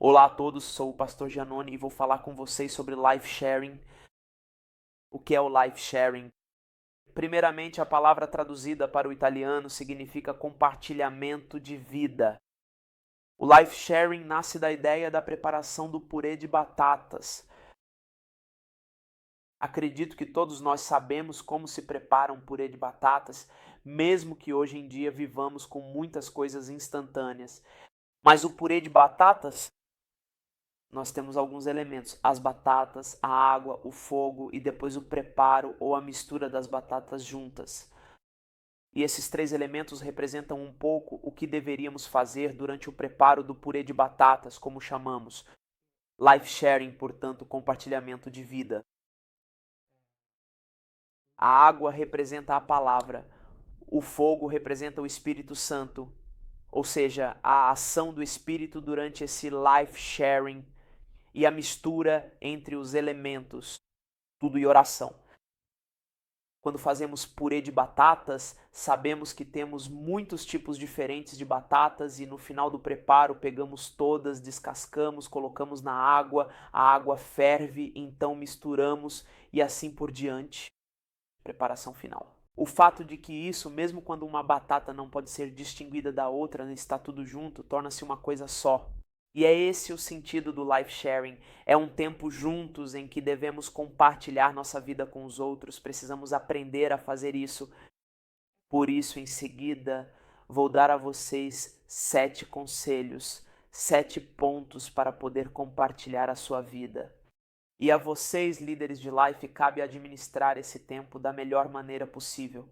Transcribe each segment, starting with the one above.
Olá a todos, sou o Pastor Giannone e vou falar com vocês sobre life sharing. O que é o life sharing? Primeiramente, a palavra traduzida para o italiano significa compartilhamento de vida. O life sharing nasce da ideia da preparação do purê de batatas. Acredito que todos nós sabemos como se prepara um purê de batatas, mesmo que hoje em dia vivamos com muitas coisas instantâneas. Mas o purê de batatas, nós temos alguns elementos: as batatas, a água, o fogo e depois o preparo ou a mistura das batatas juntas. E esses três elementos representam um pouco o que deveríamos fazer durante o preparo do purê de batatas, como chamamos. Life sharing, portanto, compartilhamento de vida. A água representa a palavra, o fogo representa o Espírito Santo, ou seja, a ação do Espírito durante esse life sharing e a mistura entre os elementos, tudo em oração. Quando fazemos purê de batatas, sabemos que temos muitos tipos diferentes de batatas e no final do preparo pegamos todas, descascamos, colocamos na água, a água ferve, então misturamos e assim por diante. Preparação final. O fato de que isso, mesmo quando uma batata não pode ser distinguida da outra, está tudo junto, torna-se uma coisa só. E é esse o sentido do life sharing. É um tempo juntos em que devemos compartilhar nossa vida com os outros. Precisamos aprender a fazer isso. Por isso, em seguida, vou dar a vocês 7 conselhos, 7 pontos para poder compartilhar a sua vida. E a vocês, líderes de life, cabe administrar esse tempo da melhor maneira possível.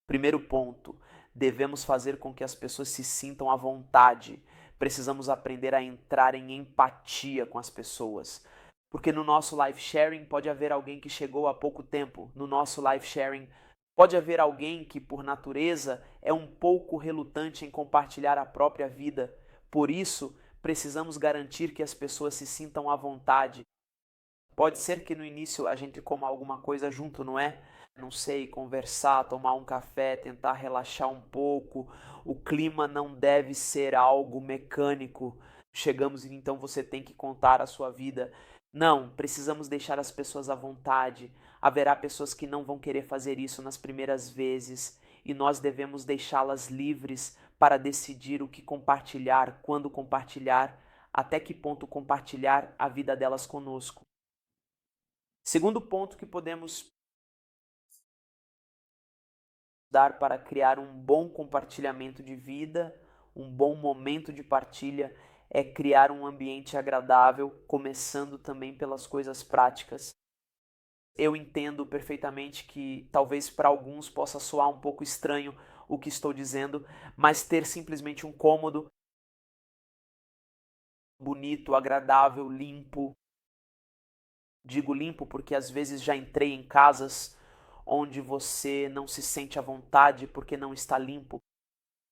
Primeiro ponto, devemos fazer com que as pessoas se sintam à vontade. Precisamos aprender a entrar em empatia com as pessoas. Porque no nosso life sharing pode haver alguém que chegou há pouco tempo. No nosso life sharing pode haver alguém que, por natureza, é um pouco relutante em compartilhar a própria vida. Por isso, precisamos garantir que as pessoas se sintam à vontade. Pode ser que no início a gente coma alguma coisa junto, não é? Não sei, conversar, tomar um café, tentar relaxar um pouco. O clima não deve ser algo mecânico. Chegamos e então você tem que contar a sua vida. Não, precisamos deixar as pessoas à vontade. Haverá pessoas que não vão querer fazer isso nas primeiras vezes e nós devemos deixá-las livres para decidir o que compartilhar, quando compartilhar, até que ponto compartilhar a vida delas conosco. Segundo ponto que podemos dar para criar um bom compartilhamento de vida, um bom momento de partilha, é criar um ambiente agradável, começando também pelas coisas práticas. Eu entendo perfeitamente que talvez para alguns possa soar um pouco estranho o que estou dizendo, mas ter simplesmente um cômodo bonito, agradável, limpo. Digo limpo porque às vezes já entrei em casas onde você não se sente à vontade porque não está limpo.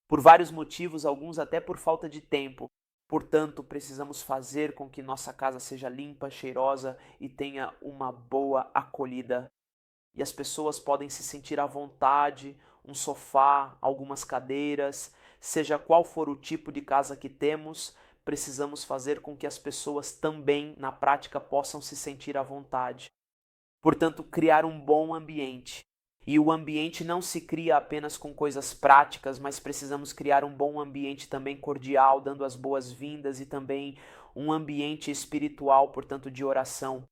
Por vários motivos, alguns até por falta de tempo. Portanto, precisamos fazer com que nossa casa seja limpa, cheirosa e tenha uma boa acolhida. E as pessoas podem se sentir à vontade, um sofá, algumas cadeiras, seja qual for o tipo de casa que temos, precisamos fazer com que as pessoas também, na prática, possam se sentir à vontade. Portanto, criar um bom ambiente. E o ambiente não se cria apenas com coisas práticas, mas precisamos criar um bom ambiente também cordial, dando as boas-vindas e também um ambiente espiritual, portanto, de oração.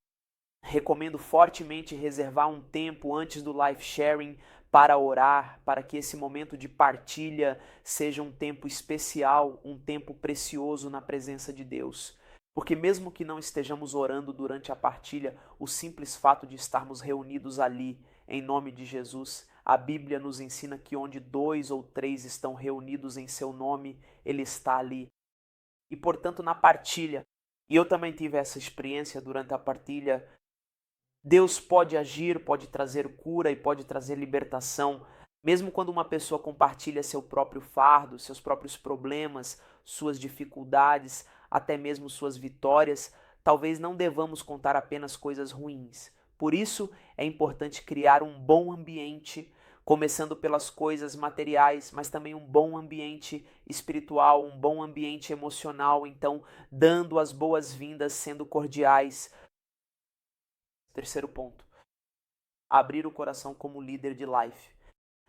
Recomendo fortemente reservar um tempo antes do life sharing para orar, para que esse momento de partilha seja um tempo especial, um tempo precioso na presença de Deus. Porque mesmo que não estejamos orando durante a partilha, o simples fato de estarmos reunidos ali, em nome de Jesus, a Bíblia nos ensina que onde 2 ou 3 estão reunidos em seu nome, Ele está ali. E portanto na partilha, e eu também tive essa experiência durante a partilha, Deus pode agir, pode trazer cura e pode trazer libertação, mesmo quando uma pessoa compartilha seu próprio fardo, seus próprios problemas, suas dificuldades, até mesmo suas vitórias. Talvez não devamos contar apenas coisas ruins. Por isso é importante criar um bom ambiente, começando pelas coisas materiais, mas também um bom ambiente espiritual, um bom ambiente emocional, então dando as boas-vindas, sendo cordiais. Terceiro ponto, abrir o coração como líder de life.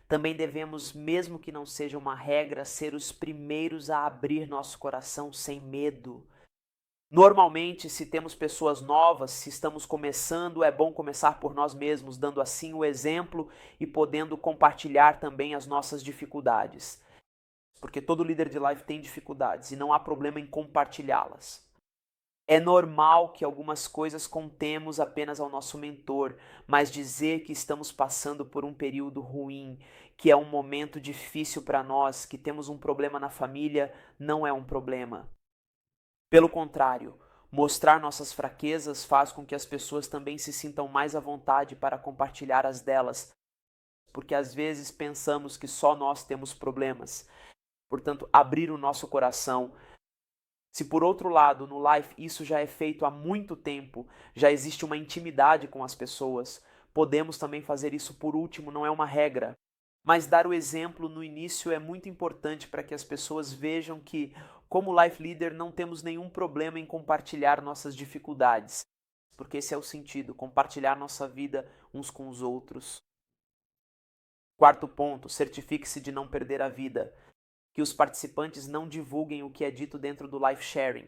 Também devemos, mesmo que não seja uma regra, ser os primeiros a abrir nosso coração sem medo. Normalmente, se temos pessoas novas, se estamos começando, é bom começar por nós mesmos, dando assim o exemplo e podendo compartilhar também as nossas dificuldades. Porque todo líder de life tem dificuldades e não há problema em compartilhá-las. É normal que algumas coisas contemos apenas ao nosso mentor, mas dizer que estamos passando por um período ruim, que é um momento difícil para nós, que temos um problema na família, não é um problema. Pelo contrário, mostrar nossas fraquezas faz com que as pessoas também se sintam mais à vontade para compartilhar as delas, porque às vezes pensamos que só nós temos problemas. Portanto, abrir o nosso coração. Se por outro lado, no Life, isso já é feito há muito tempo, já existe uma intimidade com as pessoas, podemos também fazer isso por último, não é uma regra. Mas dar o exemplo no início é muito importante para que as pessoas vejam que, como Life Leader, não temos nenhum problema em compartilhar nossas dificuldades. Porque esse é o sentido, compartilhar nossa vida uns com os outros. Quarto ponto, certifique-se de não perder a vida. Que os participantes não divulguem o que é dito dentro do Life Sharing.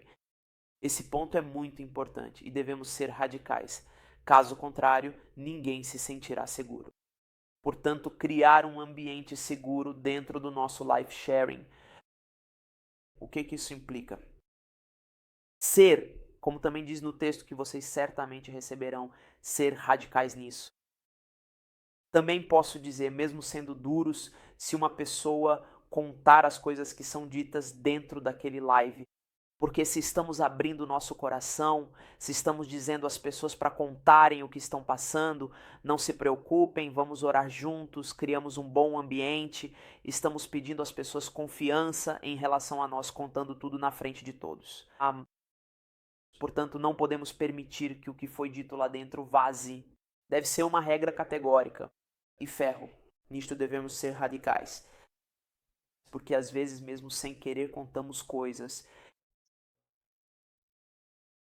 Esse ponto é muito importante e devemos ser radicais. Caso contrário, ninguém se sentirá seguro. Portanto, criar um ambiente seguro dentro do nosso life sharing. O que isso implica? Ser, como também diz no texto que vocês certamente receberão, ser radicais nisso. Também posso dizer, mesmo sendo duros, se uma pessoa contar as coisas que são ditas dentro daquele live. Porque se estamos abrindo o nosso coração, se estamos dizendo às pessoas para contarem o que estão passando, não se preocupem, vamos orar juntos, criamos um bom ambiente, estamos pedindo às pessoas confiança em relação a nós, contando tudo na frente de todos. Portanto, não podemos permitir que o que foi dito lá dentro vaze. Deve ser uma regra categórica. E ferro, nisto devemos ser radicais. Porque às vezes, mesmo sem querer, contamos coisas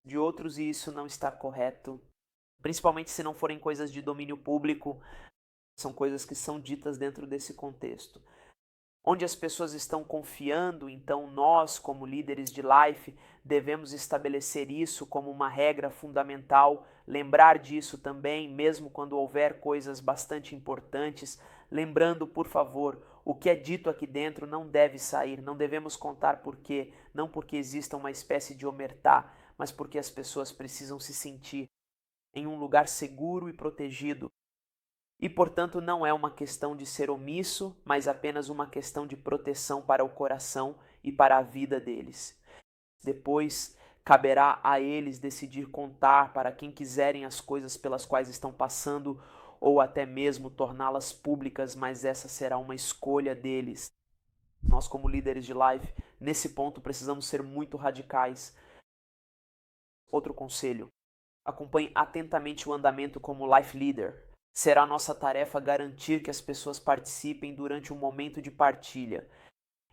de outros e isso não está correto, principalmente se não forem coisas de domínio público, são coisas que são ditas dentro desse contexto. Onde as pessoas estão confiando, então nós, como líderes de life, devemos estabelecer isso como uma regra fundamental, lembrar disso também, mesmo quando houver coisas bastante importantes, lembrando, por favor, o que é dito aqui dentro não deve sair, não devemos contar por quê, não porque exista uma espécie de omertá, mas porque as pessoas precisam se sentir em um lugar seguro e protegido. E, portanto, não é uma questão de ser omisso, mas apenas uma questão de proteção para o coração e para a vida deles. Depois, caberá a eles decidir contar para quem quiserem as coisas pelas quais estão passando ou até mesmo torná-las públicas, mas essa será uma escolha deles. Nós, como líderes de life, nesse ponto precisamos ser muito radicais. Outro conselho: acompanhe atentamente o andamento como life leader. Será nossa tarefa garantir que as pessoas participem durante um momento de partilha.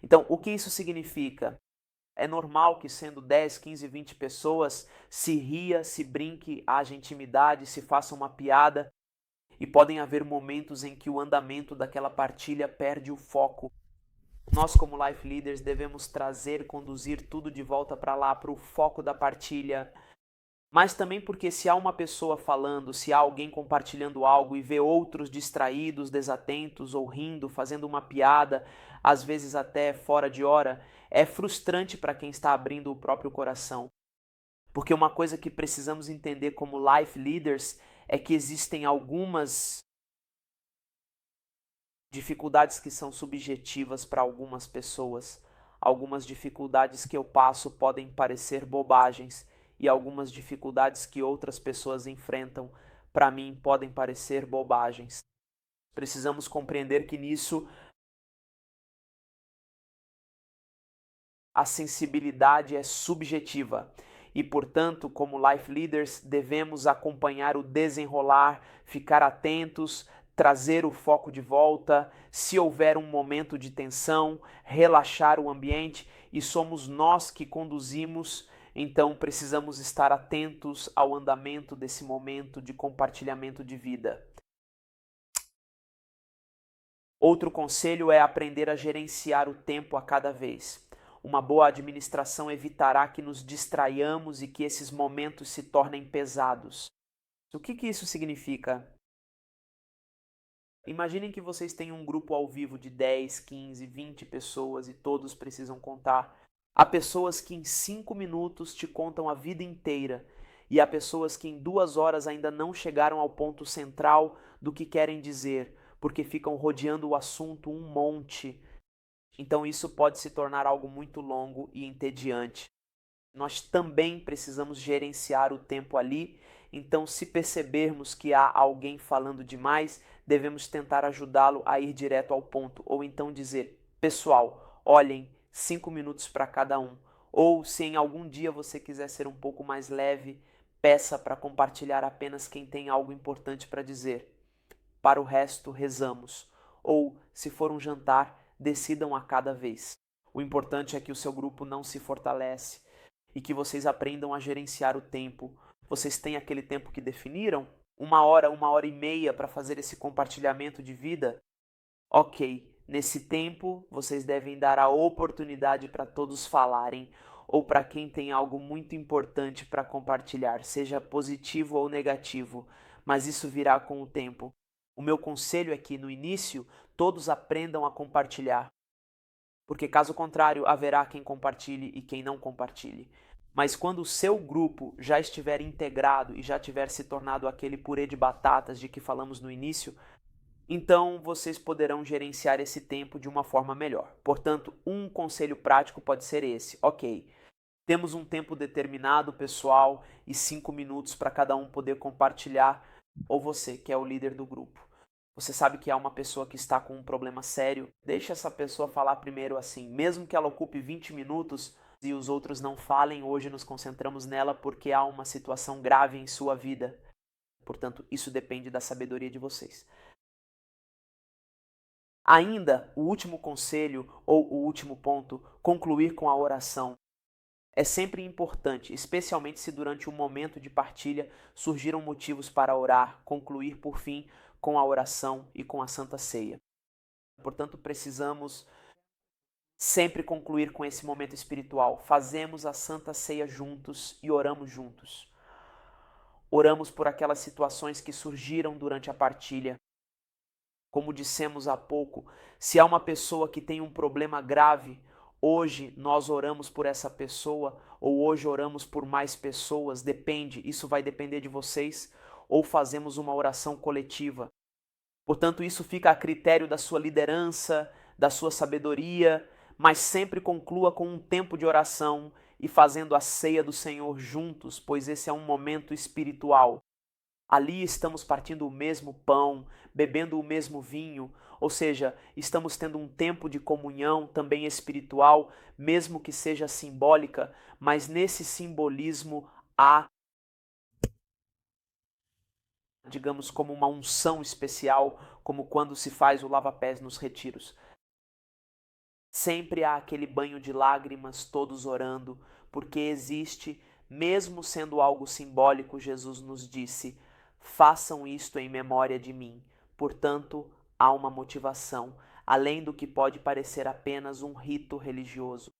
Então, o que isso significa? É normal que, sendo 10, 15, 20 pessoas, se ria, se brinque, haja intimidade, se faça uma piada. E podem haver momentos em que o andamento daquela partilha perde o foco. Nós, como life leaders, devemos trazer, conduzir tudo de volta para lá, para o foco da partilha. Mas também porque se há uma pessoa falando, se há alguém compartilhando algo e vê outros distraídos, desatentos ou rindo, fazendo uma piada, às vezes até fora de hora, é frustrante para quem está abrindo o próprio coração. Porque uma coisa que precisamos entender como life leaders é que existem algumas dificuldades que são subjetivas para algumas pessoas. Algumas dificuldades que eu passo podem parecer bobagens e algumas dificuldades que outras pessoas enfrentam, para mim, podem parecer bobagens. Precisamos compreender que nisso a sensibilidade é subjetiva e, portanto, como life leaders, devemos acompanhar o desenrolar, ficar atentos, trazer o foco de volta, se houver um momento de tensão, relaxar o ambiente, e somos nós que conduzimos, então precisamos estar atentos ao andamento desse momento de compartilhamento de vida. Outro conselho é aprender a gerenciar o tempo a cada vez. Uma boa administração evitará que nos distraiamos e que esses momentos se tornem pesados. O que isso significa? Imaginem que vocês têm um grupo ao vivo de 10, 15, 20 pessoas e todos precisam contar. Há pessoas que em 5 minutos te contam a vida inteira e há pessoas que em 2 horas ainda não chegaram ao ponto central do que querem dizer, porque ficam rodeando o assunto um monte. Então isso pode se tornar algo muito longo e entediante. Nós também precisamos gerenciar o tempo ali, então se percebermos que há alguém falando demais, devemos tentar ajudá-lo a ir direto ao ponto, ou então dizer, pessoal, olhem, 5 minutos para cada um. Ou se em algum dia você quiser ser um pouco mais leve, peça para compartilhar apenas quem tem algo importante para dizer. Para o resto, rezamos. Ou, se for um jantar, decidam a cada vez. O importante é que o seu grupo não se fortalece e que vocês aprendam a gerenciar o tempo. Vocês têm aquele tempo que definiram? 1 hora e meia para fazer esse compartilhamento de vida? Ok, nesse tempo vocês devem dar a oportunidade para todos falarem ou para quem tem algo muito importante para compartilhar, seja positivo ou negativo, mas isso virá com o tempo. O meu conselho é que no início todos aprendam a compartilhar, porque caso contrário haverá quem compartilhe e quem não compartilhe. Mas quando o seu grupo já estiver integrado e já tiver se tornado aquele purê de batatas de que falamos no início, então vocês poderão gerenciar esse tempo de uma forma melhor. Portanto, um conselho prático pode ser esse. Ok, temos um tempo determinado, pessoal, e 5 minutos para cada um poder compartilhar, ou você, que é o líder do grupo. Você sabe que há uma pessoa que está com um problema sério, deixa essa pessoa falar primeiro assim, mesmo que ela ocupe 20 minutos e os outros não falem, hoje nos concentramos nela porque há uma situação grave em sua vida. Portanto, isso depende da sabedoria de vocês. Ainda, o último conselho ou o último ponto, concluir com a oração. É sempre importante, especialmente se durante um momento de partilha surgiram motivos para orar, concluir por fim com a oração e com a Santa Ceia. Portanto, precisamos sempre concluir com esse momento espiritual. Fazemos a Santa Ceia juntos e oramos juntos. Oramos por aquelas situações que surgiram durante a partilha. Como dissemos há pouco, se há uma pessoa que tem um problema grave, hoje nós oramos por essa pessoa, ou hoje oramos por mais pessoas, depende, isso vai depender de vocês, ou fazemos uma oração coletiva. Portanto, isso fica a critério da sua liderança, da sua sabedoria, mas sempre conclua com um tempo de oração e fazendo a ceia do Senhor juntos, pois esse é um momento espiritual. Ali estamos partindo o mesmo pão, bebendo o mesmo vinho, ou seja, estamos tendo um tempo de comunhão também espiritual, mesmo que seja simbólica, mas nesse simbolismo há, digamos, como uma unção especial, como quando se faz o lava-pés nos retiros. Sempre há aquele banho de lágrimas, todos orando, porque existe, mesmo sendo algo simbólico, Jesus nos disse: façam isto em memória de mim. Portanto, há uma motivação, além do que pode parecer apenas um rito religioso.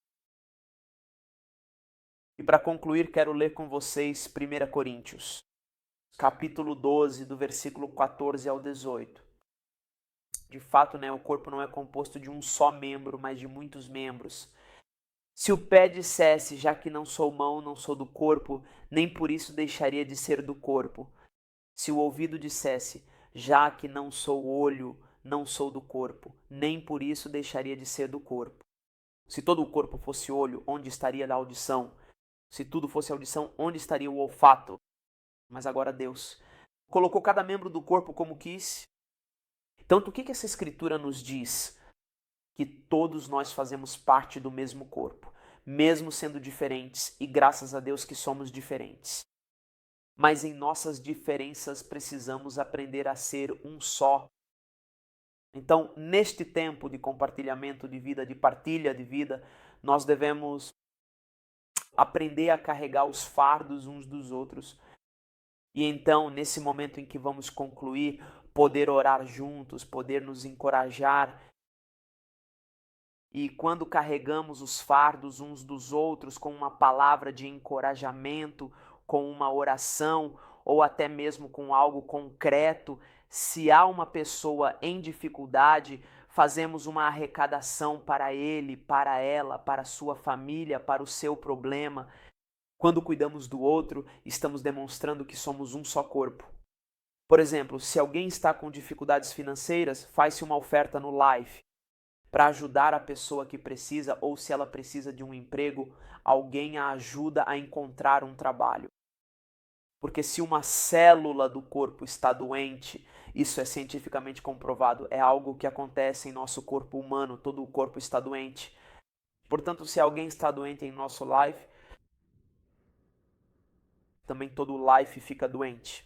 E para concluir, quero ler com vocês 1 Coríntios, capítulo 12, do versículo 14 ao 18. De fato, o corpo não é composto de um só membro, mas de muitos membros. Se o pé dissesse, já que não sou mão, não sou do corpo, nem por isso deixaria de ser do corpo. Se o ouvido dissesse, já que não sou olho, não sou do corpo, nem por isso deixaria de ser do corpo. Se todo o corpo fosse olho, onde estaria a audição? Se tudo fosse audição, onde estaria o olfato? Mas agora Deus colocou cada membro do corpo como quis. Tanto o que essa escritura nos diz? Que todos nós fazemos parte do mesmo corpo, mesmo sendo diferentes, e graças a Deus que somos diferentes. Mas em nossas diferenças precisamos aprender a ser um só. Então, neste tempo de compartilhamento de vida, de partilha de vida, nós devemos aprender a carregar os fardos uns dos outros. E então, nesse momento em que vamos concluir, poder orar juntos, poder nos encorajar. E quando carregamos os fardos uns dos outros com uma palavra de encorajamento, com uma oração ou até mesmo com algo concreto, se há uma pessoa em dificuldade, fazemos uma arrecadação para ele, para ela, para a sua família, para o seu problema. Quando cuidamos do outro, estamos demonstrando que somos um só corpo. Por exemplo, se alguém está com dificuldades financeiras, faz-se uma oferta no Life para ajudar a pessoa que precisa, ou se ela precisa de um emprego, alguém a ajuda a encontrar um trabalho. Porque se uma célula do corpo está doente, isso é cientificamente comprovado, é algo que acontece em nosso corpo humano, todo o corpo está doente. Portanto, se alguém está doente em nosso life, também todo o life fica doente.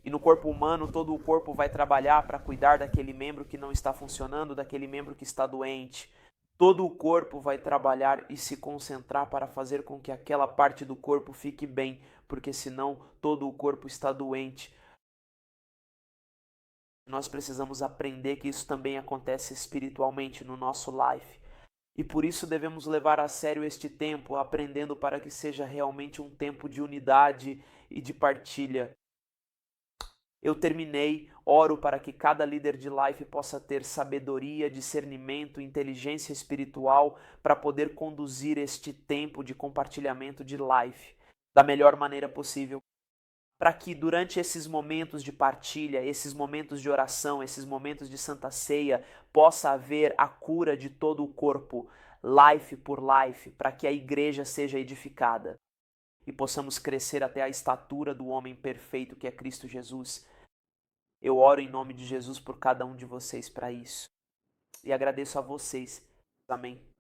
E no corpo humano, todo o corpo vai trabalhar para cuidar daquele membro que não está funcionando, daquele membro que está doente. Todo o corpo vai trabalhar e se concentrar para fazer com que aquela parte do corpo fique bem, porque senão todo o corpo está doente. Nós precisamos aprender que isso também acontece espiritualmente no nosso life. E por isso devemos levar a sério este tempo, aprendendo para que seja realmente um tempo de unidade e de partilha. Eu terminei, oro para que cada líder de life possa ter sabedoria, discernimento, inteligência espiritual para poder conduzir este tempo de compartilhamento de life da melhor maneira possível. Para que durante esses momentos de partilha, esses momentos de oração, esses momentos de santa ceia, possa haver a cura de todo o corpo, life por life, para que a igreja seja edificada e possamos crescer até a estatura do homem perfeito que é Cristo Jesus. Eu oro em nome de Jesus por cada um de vocês para isso. E agradeço a vocês. Amém.